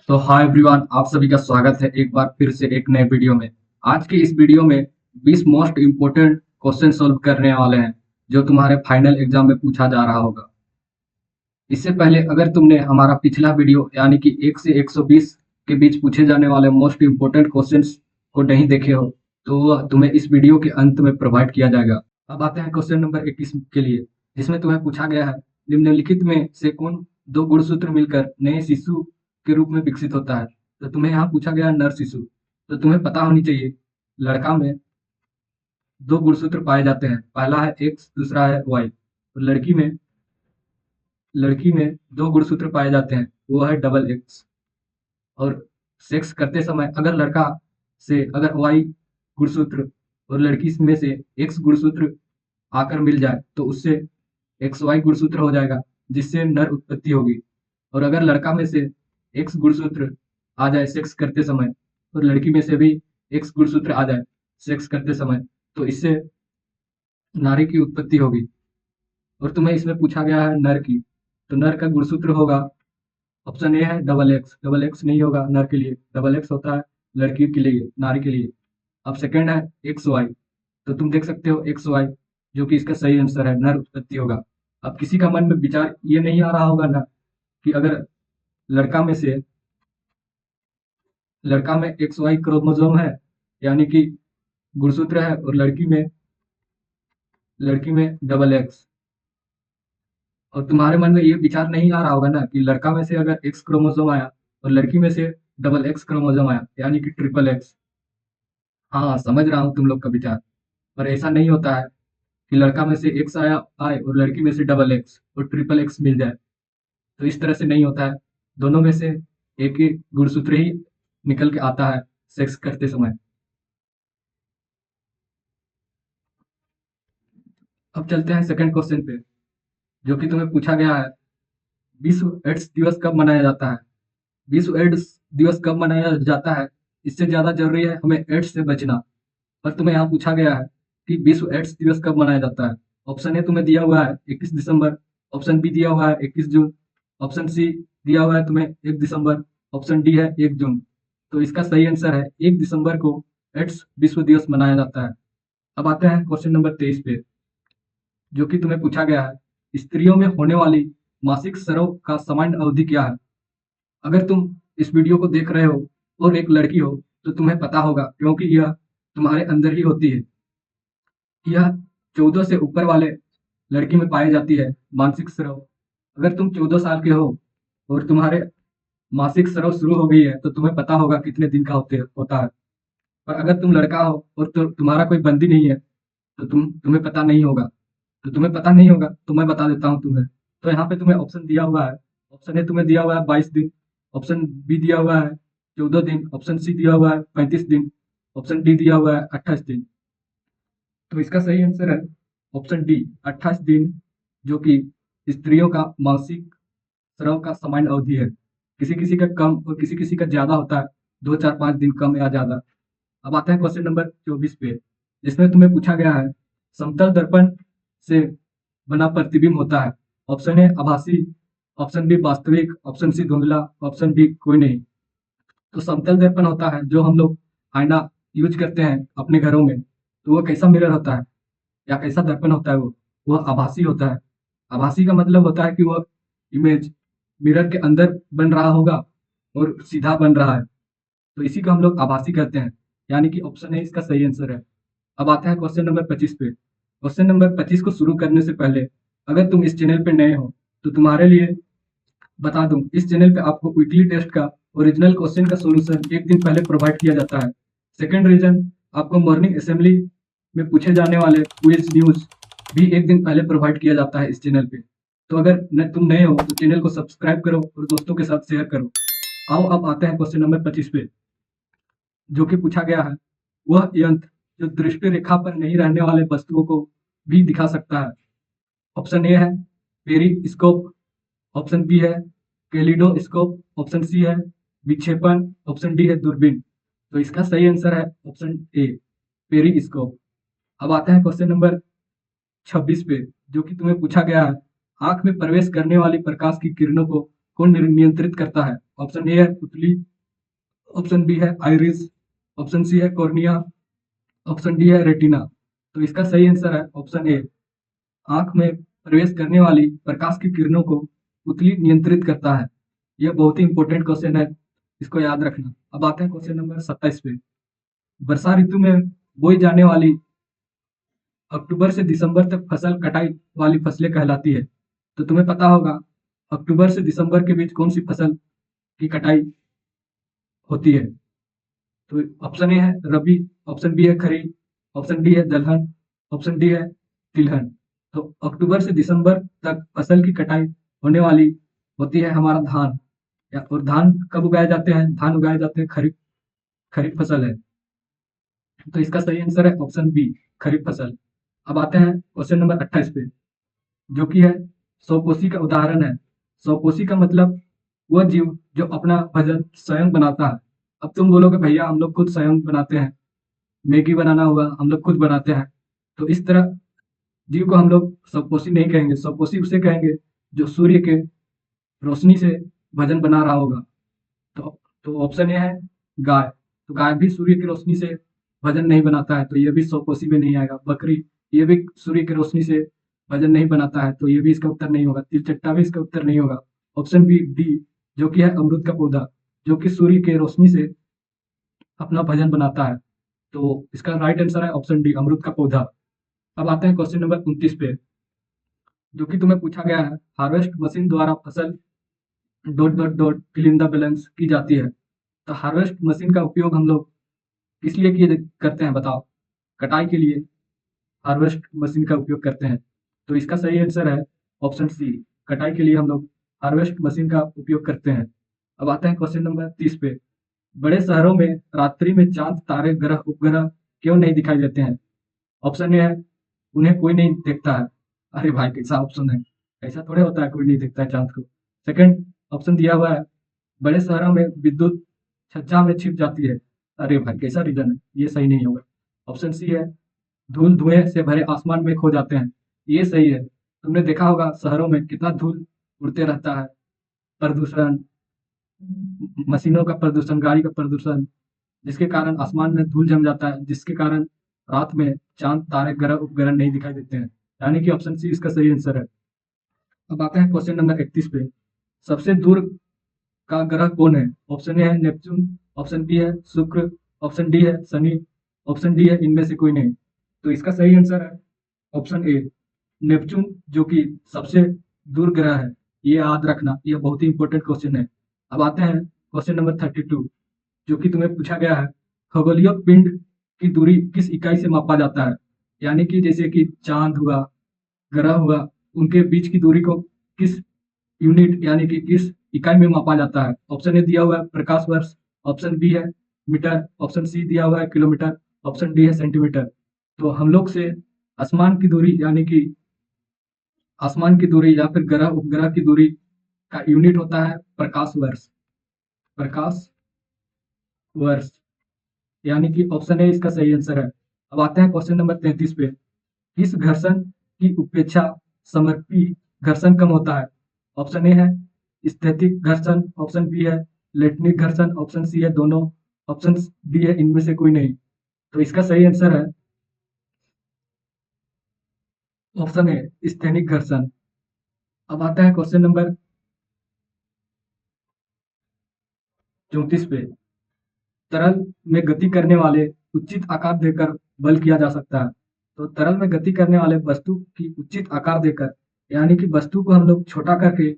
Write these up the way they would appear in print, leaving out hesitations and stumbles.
तो hi everyone, आप सभी का स्वागत है एक बार फिर से एक नए वीडियो में। आज की इस वीडियो में 20 मोस्ट इम्पोर्टेंट क्वेश्चन सॉल्व करने वाले हैं जो तुम्हारे फाइनल एग्जाम में पूछा जा रहा होगा। इससे पहले अगर तुमने हमारा पिछला वीडियो यानी कि 1 से 120 के बीच पूछे जाने वाले मोस्ट इम्पोर्टेंट क्वेश्चंस को नहीं देखे हो तो वह तुम्हें इस वीडियो के अंत में प्रोवाइड किया जाएगा। अब आते हैं क्वेश्चन नंबर 21 के लिए, जिसमें तुम्हें पूछा गया है निम्नलिखित में से कौन दो गुणसूत्र मिलकर नए शिशु के रूप में विकसित होता है। तो तुम्हें यहाँ पूछा गया है नर शिशु, तो तुम्हें पता होनी चाहिए लड़का में दो गुणसूत्र पाए जाते हैं, पहला है एक्स, दूसरा है वाई। और लड़की में दो गुणसूत्र पाए जाते हैं, वो है डबल एक्स। और सेक्स करते समय अगर लड़का से अगर वाई गुणसूत्र और लड़की में से एक्स गुणसूत्र आकर मिल जाए तो उससे एक्स वाई गुणसूत्र हो जाएगा, जिससे नर उत्पत्ति होगी। और अगर लड़का में से एक्स गुणसूत्र आ जाए सेक्स करते समय और लड़की में से भी एक्स गुणसूत्र आ जाए सेक्स करते समय, तो इससे नारी की उत्पत्ति होगी। और तुम्हें इसमें पूछा गया है नर की, तो नर का गुणसूत्र होगा, ऑप्शन ए है डबल एक्स। डबल एक्स नहीं होगा नर के लिए, डबल एक्स होता है लड़की के लिए, नारी के लिए। अब सेकंड है एक्स वाई, तो तुम देख सकते हो एक्स वाई, जो कि इसका सही आंसर है, नर उत्पत्ति होगा। अब किसी का मन में विचार ये नहीं आ रहा होगा ना कि अगर लड़का में से लड़का में एक्स वाई क्रोमोसोम है यानी कि गुणसूत्र है, और लड़की में डबल एक्स, और तुम्हारे मन में ये विचार नहीं आ रहा होगा ना कि लड़का में से अगर एक्स क्रोमोसोम आया और लड़की में से डबल एक्स क्रोमोसोम आया यानी कि ट्रिपल एक्स। हाँ, समझ रहा हूँ तुम लोग का विचार, पर ऐसा नहीं होता है कि लड़का में से एक्स आए और लड़की में से डबल एक्स और ट्रिपल एक्स मिल जाए। तो इस तरह से नहीं होता है, दोनों में से एक ही गुणसूत्र ही निकल के आता है सेक्स करते समय। अब चलते हैं सेकंड क्वेश्चन पे, जो कि तुम्हें पूछा गया है विश्व एड्स दिवस कब मनाया जाता है। विश्व एड्स दिवस कब मनाया जाता है, इससे ज्यादा जरूरी है हमें एड्स से बचना। पर तुम्हें यहाँ पूछा गया है कि विश्व एड्स दिवस कब मनाया जाता है। ऑप्शन ए तुम्हें दिया हुआ है 21 दिसंबर, ऑप्शन बी दिया हुआ है 21 जून, ऑप्शन सी दिया हुआ है तुम्हें 1 दिसंबर, ऑप्शन डी है 1 जून। तो इसका सही आंसर है 1 दिसंबर को एड्स विश्व दिवस मनाया जाता है। अब आते हैं क्वेश्चन नंबर 23 पे, जो कि तुम्हें पूछा गया है स्त्रियों में होने वाली मासिक स्राव का सामान्य अवधि क्या है। अगर तुम इस वीडियो को देख रहे हो और एक लड़की हो तो तुम्हें पता होगा, क्योंकि यह तुम्हारे अंदर ही होती है। यह 14 से ऊपर वाले लड़की में पाई जाती है मानसिक स्राव। अगर तुम 14 साल के हो और तुम्हारे मासिक स्राव शुरू हो गई है तो तुम्हें पता होगा कितने दिन का होता है। पर अगर तुम लड़का हो और तुम्हारा कोई बंदी नहीं है तो तुम्हें पता नहीं होगा। तो तुम्हें पता नहीं होगा तो मैं बता देता हूँ तुम्हें। तो यहाँ पे तुम्हें ऑप्शन दिया हुआ है, ऑप्शन ए तुम्हें दिया हुआ है 22 दिन, ऑप्शन बी दिया हुआ है 14 दिन, ऑप्शन सी दिया हुआ है 35 दिन, ऑप्शन डी दिया हुआ है 28 दिन। तो इसका सही आंसर है ऑप्शन डी 28 दिन, जो कि स्त्रियों का मासिक स्राव का सामान्य अवधि है। किसी किसी का कम और किसी किसी का ज्यादा होता है, 2 4 5 दिन कम या ज्यादा। अब आते हैं क्वेश्चन नंबर 24 पे, जिसमें तुम्हें पूछा गया है समतल दर्पण से बना प्रतिबिंब होता है। ऑप्शन ए आभासी, ऑप्शन बी वास्तविक, ऑप्शन सी धुंधला, ऑप्शन डी कोई नहीं। तो समतल दर्पण होता है जो हम लोग आईना यूज करते हैं अपने घरों में, तो वो कैसा मिरर होता है या कैसा दर्पण होता है, वो आभासी होता है। आभासी का मतलब होता है कि वो इमेज मिरर के अंदर बन रहा होगा और सीधा बन रहा है, तो इसी को हम लोग आभासी कहते हैं, यानी कि ऑप्शन ए इसका सही आंसर है। अब आता है क्वेश्चन नंबर 25 पे। क्वेश्चन नंबर 25 को शुरू करने से पहले अगर तुम इस चैनल पे नए हो तो तुम्हारे लिए बता दूं, इस चैनल पे आपको वीकली टेस्ट का ओरिजिनल क्वेश्चन का सॉल्यूशन एक दिन पहले प्रोवाइड किया जाता है। सेकंड रीजन, आपको मॉर्निंग असेंबली में पूछे जाने वाले क्विज न्यूज भी एक दिन पहले प्रोवाइड किया जाता है इस चैनल पे। तो अगर तुम नए हो तो चैनल को सब्सक्राइब करो और दोस्तों के साथ शेयर करो। आओ अब आते हैं क्वेश्चन नंबर 25 पे, जो कि पूछा गया है वह यंत्र जो दृष्टि रेखा पर नहीं रहने वाले वस्तुओं को भी दिखा सकता है। ऑप्शन ए है पेरिस्कोप, ऑप्शन बी है कैलिडोस्कोप, ऑप्शन सी है विक्षेपण, ऑप्शन डी है दूरबीन। तो इसका सही आंसर है ऑप्शन ए पेरिस्कोप। अब आते हैं क्वेश्चन नंबर 26 पे, जो कि तुम्हें पूछा गया है आंख में प्रवेश करने वाली प्रकाश की किरणों को को नियंत्रित करता है? ऑप्शन ए है पुतली, ऑप्शन बी है आइरिस, ऑप्शन सी है कॉर्निया, ऑप्शन डी है रेटिना। तो इसका सही आंसर है ऑप्शन ए। आंख में प्रवेश करने वाली प्रकाश की किरणों को पुतली नियंत्रित करता है। यह बहुत ही इंपॉर्टेंट क्वेश्चन है, इसको याद रखना। अब आते हैं क्वेश्चन नंबर 27 पे। वर्षा ऋतु में बोई जाने वाली अक्टूबर से दिसंबर तक फसल कटाई वाली फसलें कहलाती है। तो तुम्हें पता होगा अक्टूबर से दिसंबर के बीच कौन सी फसल की कटाई होती है? तो ऑप्शन ए है रबी, ऑप्शन बी है खरीफ, ऑप्शन डी है दलहन, ऑप्शन डी है तिलहन। तो अक्टूबर से दिसंबर तक फसल की कटाई होने वाली होती है हमारा धान। और धान कब उगाए जाते हैं? धान उगाए जाते हैं खरीफ, खरीफ फसल है। तो इसका सही आंसर है ऑप्शन बी, खरीफ फसल। अब आते हैं क्वेश्चन नंबर 28 पे, जो कि है स्वपोषी का उदाहरण है। स्वपोषी का मतलब वह जीव जो अपना भोजन स्वयं बनाता है। अब तुम बोलोगे भैया हम लोग खुद स्वयं बनाते हैं, मैगी बनाना होगा हम लोग खुद बनाते हैं। तो इस तरह जीव को हम लोग स्वपोषी नहीं कहेंगे। स्वपोषी उसे कहेंगे जो सूर्य के रोशनी से भोजन बना रहा होगा। तो ऑप्शन ए है गाय। तो गाय भी सूर्य की रोशनी से भोजन नहीं बनाता है, तो ये भी स्वपोषी में नहीं आएगा। बकरी, ये भी सूर्य की रोशनी से भोजन नहीं बनाता है, तो ये भी इसका उत्तर नहीं होगा। तिलचट्टा भी इसका उत्तर नहीं होगा। ऑप्शन बी डी, जो कि है अमरूद का पौधा, जो कि सूर्य के रोशनी से अपना भोजन बनाता है। तो इसका राइट आंसर है ऑप्शन डी, अमरूद का पौधा। अब आते हैं क्वेश्चन नंबर 29 पे, जो कि तुम्हें पूछा गया है हार्वेस्ट मशीन द्वारा फसल dot dot dot fill in the balance की जाती है। तो हार्वेस्ट मशीन का उपयोग हम लोग किस लिए किए करते हैं बताओ? कटाई के लिए हार्वेस्ट मशीन का उपयोग करते हैं। तो इसका सही आंसर है ऑप्शन सी, कटाई के लिए हम लोग हार्वेस्ट मशीन का उपयोग करते हैं। अब आते हैं क्वेश्चन नंबर 30 पे। बड़े शहरों में रात्रि में चांद, तारे, ग्रह, उपग्रह क्यों नहीं दिखाई देते हैं? ऑप्शन ए है उन्हें कोई नहीं देखता है। अरे भाई कैसा ऑप्शन है, ऐसा थोड़े होता है कोई नहीं देखता है चांद को। सेकंड ऑप्शन दिया हुआ है बड़े शहरों में विद्युत छज्जा में छिप जाती है। अरे भाई कैसा रीजन है, ये सही नहीं होगा। ऑप्शन सी है धूल धुएं से भरे आसमान में खो जाते हैं। ये सही है। तुमने देखा होगा शहरों में कितना धूल उड़ते रहता है, प्रदूषण, मशीनों का प्रदूषण, गाड़ी का प्रदूषण, जिसके कारण आसमान में धूल जम जाता है, जिसके कारण रात में चांद, तारे, ग्रह, उपग्रह नहीं दिखाई देते हैं। यानी कि ऑप्शन सी इसका सही आंसर है। अब आते हैं क्वेश्चन नंबर 31 पे। सबसे दूर का ग्रह कौन है? ऑप्शन ए है नेपच्यून, ऑप्शन बी है शुक्र, ऑप्शन डी है शनि, ऑप्शन डी है इनमें से कोई नहीं। तो इसका सही आंसर है ऑप्शन ए, नेपच्यून, जो कि सबसे दूर ग्रह है। ये याद रखना, ये बहुत ही इंपॉर्टेंट क्वेश्चन है। अब आते हैं क्वेश्चन नंबर 32, जो कि तुम्हें पूछा गया है खगोलीय पिंड की दूरी किस इकाई से मापा जाता है? यानी कि जैसे कि चांद हुआ, ग्रह हुआ, उनके बीच की दूरी को किस यूनिट यानी कि किस इकाई में मापा जाता है? ऑप्शन ए दिया हुआ है प्रकाश वर्ष, ऑप्शन बी है मीटर, ऑप्शन सी दिया हुआ है किलोमीटर, ऑप्शन डी है सेंटीमीटर। तो हम लोग से आसमान की दूरी यानी कि आसमान की दूरी या फिर ग्रह उपग्रह की दूरी का यूनिट होता है प्रकाश वर्ष। प्रकाश वर्ष, यानी कि ऑप्शन ए इसका सही आंसर है। अब आते हैं क्वेश्चन नंबर 33 पे। किस घर्षण की उपेक्षा समर्पी घर्षण कम होता है? ऑप्शन ए है स्थैतिक घर्षण, ऑप्शन बी है लेटनिक घर्षण, ऑप्शन सी है दोनों, ऑप्शन डी है इनमें से कोई नहीं। तो इसका सही आंसर है ऑप्शन ए स्थैतिक घर्षण। अब आता है क्वेश्चन नंबर 34 पे। तरल में गति करने वाले उचित आकार देकर बल किया जा सकता है। तो तरल में गति करने वाले वस्तु की उचित आकार देकर, यानी कि वस्तु को हम लोग छोटा करके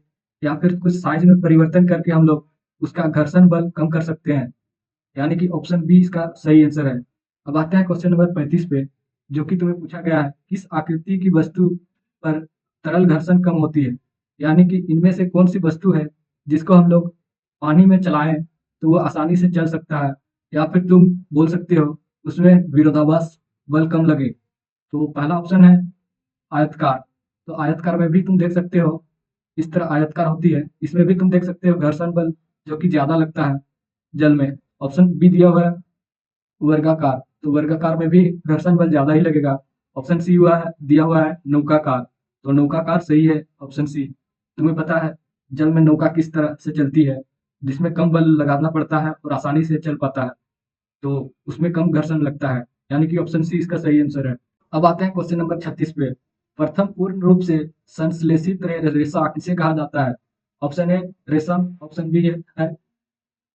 या फिर कुछ साइज में परिवर्तन करके हम लोग उसका घर्षण बल कम कर सकते हैं। यानी कि ऑप्शन बी इसका सही आंसर है। अब आते हैं क्वेश्चन नंबर 35 पे, जो कि तुम्हें पूछा गया है किस आकृति की वस्तु पर तरल घर्षण कम होती है? यानी कि इनमें से कौन सी वस्तु है जिसको हम लोग पानी में चलाएं तो वो आसानी से चल सकता है, या फिर तुम बोल सकते हो उसमें विरोधाभास बल कम लगे। तो पहला ऑप्शन है आयतकार। तो आयतकार में भी तुम देख सकते हो इस तरह आयतकार होती है, इसमें भी तुम देख सकते हो घर्षण बल जो कि ज्यादा लगता है जल में। ऑप्शन बी दिया हुआ है वर्गाकार, तो वर्गाकार में भी घर्षण बल ज्यादा ही लगेगा। ऑप्शन सी हुआ है दिया हुआ है नौकाकार, तो नौकाकार सही है ऑप्शन सी। तुम्हें पता है जल में नौका किस तरह से चलती है, जिसमें कम बल लगाना पड़ता है और आसानी से चल पाता है, तो उसमें कम घर्षण लगता है, यानी कि ऑप्शन सी इसका सही आंसर है। अब आते हैं क्वेश्चन नंबर 36 पे। प्रथम पूर्ण रूप से संश्लेषित रेशा किसे कहा जाता है? ऑप्शन ए रेशम, ऑप्शन बी है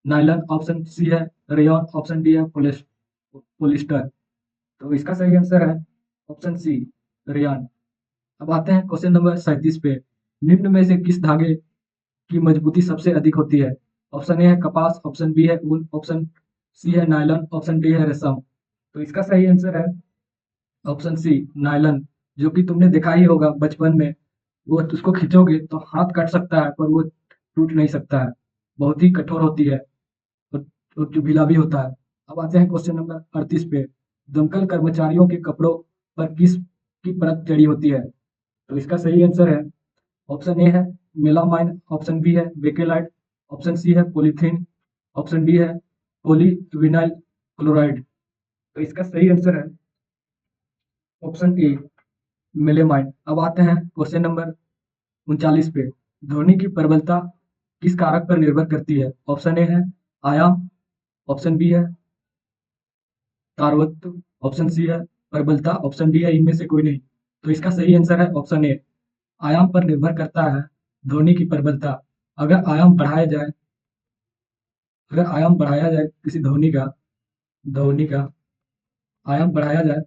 नायलॉन, ऑप्शन सी है रेयॉन, ऑप्शन डी है पोलिस्टर। तो इसका सही आंसर है ऑप्शन सी रेयॉन। अब आते हैं क्वेश्चन नंबर 37 पे। निम्न में से किस धागे की मजबूती सबसे अधिक होती है? ऑप्शन ए है कपास, ऑप्शन बी है ऊन, ऑप्शन सी है नायलॉन, ऑप्शन डी है रेशम। तो इसका सही आंसर है ऑप्शन सी नायलॉन, जो कि तुमने देखा ही होगा बचपन में। वो उसको खींचोगे तो हाथ कट सकता है पर वो टूट नहीं सकता है, बहुत ही कठोर होती है और चुभीला भी होता है। अब आते हैं क्वेश्चन नंबर 38 पे। दमकल कर्मचारियों के कपड़ों पर किस की परत चढ़ी होती है? तो इसका सही आंसर है ऑप्शन ए है मेलामाइन, ऑप्शन बी है बेकेलाइट, ऑप्शन सी है पॉलीथीन, ऑप्शन डी है पॉलीविनाइल क्लोराइड। तो इसका सही आंसर है ऑप्शन ए मेलेमाइन। अब आते हैं क्वेश्चन नंबर 39 पे। ध्वनि की प्रबलता किस कारक पर निर्भर करती है? ऑप्शन ए है आयाम, ऑप्शन बी है तारवत्व, ऑप्शन सी है प्रबलता, ऑप्शन डी है इनमें से कोई नहीं। तो इसका सही आंसर है ऑप्शन ए आयाम पर निर्भर करता है ध्वनि की प्रबलता। अगर आयाम बढ़ाया जाए अगर आयाम बढ़ाया जाए किसी ध्वनि का आयाम बढ़ाया जाए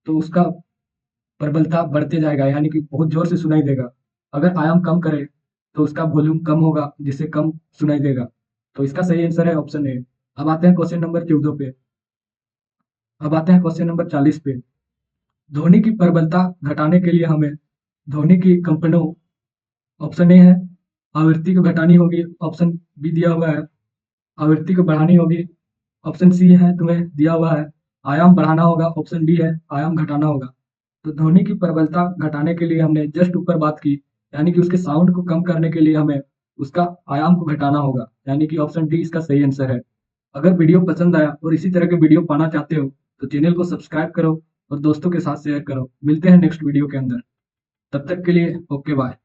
तो उसका प्रबलता बढ़ते जाएगा, यानी कि बहुत जोर से सुनाई देगा। अगर आयाम कम करे तो उसका वॉल्यूम कम होगा, जिससे कम सुनाई देगा। तो इसका सही आंसर है ऑप्शन ए। अब आते हैं क्वेश्चन नंबर 14 पे। अब आते हैं क्वेश्चन नंबर 40 पे। ध्वनि की प्रबलता घटाने के लिए हमें ध्वनि की कंपनों, ऑप्शन ए है आवृत्ति को घटानी होगी, ऑप्शन बी दिया हुआ है आवृत्ति को बढ़ानी होगी, ऑप्शन सी है तुम्हें दिया हुआ है आयाम बढ़ाना होगा, ऑप्शन डी है आयाम घटाना होगा। तो ध्वनि की प्रबलता घटाने के लिए हमने जस्ट ऊपर बात की, यानी कि उसके साउंड को कम करने के लिए हमें उसका आयाम को घटाना होगा, यानी कि ऑप्शन डी इसका सही आंसर है। अगर वीडियो पसंद आया और इसी तरह के वीडियो पाना चाहते हो तो चैनल को सब्सक्राइब करो और दोस्तों के साथ शेयर करो। मिलते हैं नेक्स्ट वीडियो के अंदर, तब तक के लिए ओके बाय।